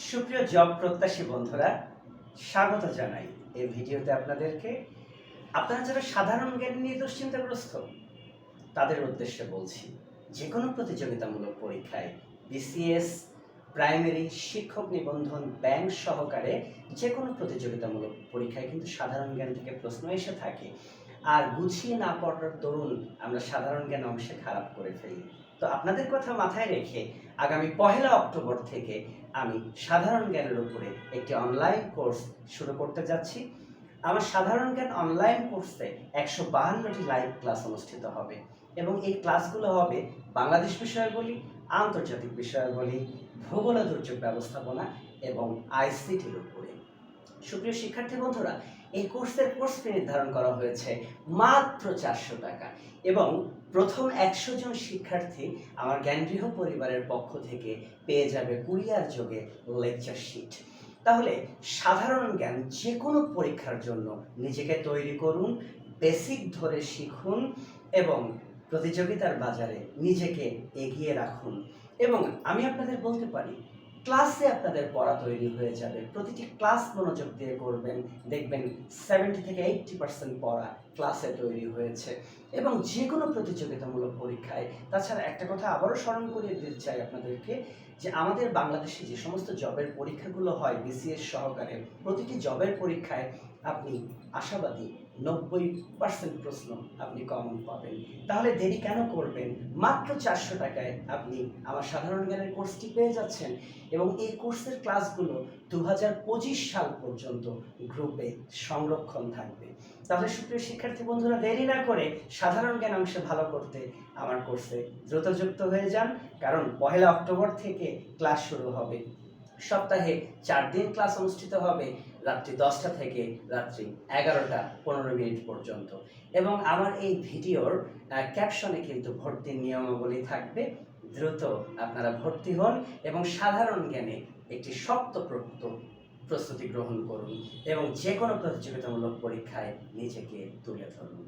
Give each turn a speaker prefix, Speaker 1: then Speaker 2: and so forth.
Speaker 1: সুপ্রিয় জব প্রত্যাশী বন্ধুরা, স্বাগত জানাই এই ভিডিওতে আপনাদেরকে। আপনারা যারা সাধারণ জ্ঞান নিয়ে দুশ্চিন্তাগ্রস্ত তাদের উদ্দেশ্যে বলছি, যে কোনো প্রতিযোগিতামূলক পরীক্ষায় বিসিএস, প্রাইমারি, শিক্ষক নিবন্ধন, ব্যাংক সহকারে যে কোনো প্রতিযোগিতামূলক পরীক্ষায় কিন্তু সাধারণ জ্ঞান থেকে প্রশ্ন এসে থাকে। আর গুছিয়ে না পড়ার দরুন আমরা সাধারণ জ্ঞান অংশে খারাপ করে ফেলি। তো আপনাদের কথা মাথায় রেখে আগামী 1 অক্টোবর থেকে আমি সাধারণ জ্ঞানের উপরে একটি অনলাইন কোর্স শুরু করতে যাচ্ছি। আমার সাধারণ জ্ঞান অনলাইন কোর্সে 152টি লাইভ ক্লাস অনুষ্ঠিত হবে এবং এই ক্লাসগুলো হবে বাংলাদেশ বিষয়াবলী, আন্তর্জাতিক বিষয়াবলী, ভূগোল ও দুর্যোগ ব্যবস্থাপনা এবং আইসিটির উপরে। সুপ্রিয় শিক্ষার্থী বন্ধুরা, এই কোর্সের কোর্স ফি নির্ধারণ করা হয়েছে মাত্র 400 টাকা এবং প্রথম 100 জন শিক্ষার্থী আমার জ্ঞানগৃহ পরিবারের পক্ষ থেকে পেয়ে যাবে কুরিয়ার যোগে লেকচার শিট। তাহলে সাধারণ জ্ঞান যে কোনো পরীক্ষার জন্য নিজেকে তৈরি করুন, বেসিক ধরে শিখুন এবং প্রতিযোগিতার বাজারে নিজেকে এগিয়ে রাখুন। এবং আমি আপনাদের বলতে পারি, ক্লাসে আপনাদের পড়া তৈরি হয়ে যাবে। প্রতিটি ক্লাস মনোযোগ দিয়ে করবেন, দেখবেন 70 থেকে 80% পড়া ক্লাসে তৈরি হয়েছে। এবং যে কোনো প্রতিযোগিতামূলক পরীক্ষায়, তাছাড়া একটা কথা আবারও স্মরণ করিয়ে দিতে চাই আপনাদেরকে, যে আমাদের বাংলাদেশে যে সমস্ত জবের পরীক্ষাগুলো হয় বিসিএস সহকারে, প্রতিটি জবের পরীক্ষায় আপনি আশাবাদী 90% প্রশ্ন আপনি কমন পাবেন। তাহলে দেরি কেন করবেন? মাত্র 400 টাকায় আপনি আমার সাধারণ জ্ঞানের কোর্সটি পেয়ে যাচ্ছেন এবং এই কোর্সের ক্লাসগুলো 2025 সাল পর্যন্ত গ্রুপে সংরক্ষণ থাকবে। তাহলে সুপ্রিয় শিক্ষার্থী বন্ধুরা, দেরি না করে সাধারণ জ্ঞান অংশে ভালো করতে আমার কোর্সে দ্রুত যুক্ত হয়ে যান, কারণ 1 অক্টোবর থেকে ক্লাস শুরু হবে। সপ্তাহে 4 দিন ক্লাস অনুষ্ঠিত হবে, রাত্রি 10টা থেকে রাত্রি 11টা 15 মিনিট পর্যন্ত। এবং আমার এই ভিডিওর ক্যাপশনে কিন্তু ভর্তির নিয়মাবলী থাকবে। দ্রুত আপনারা ভর্তি হন এবং সাধারণ জ্ঞানে একটি শক্তপোক্ত প্রস্তুতি গ্রহণ করুন এবং যে কোনো প্রতিযোগিতামূলক পরীক্ষায় নিজেকে তুলে ধরুন।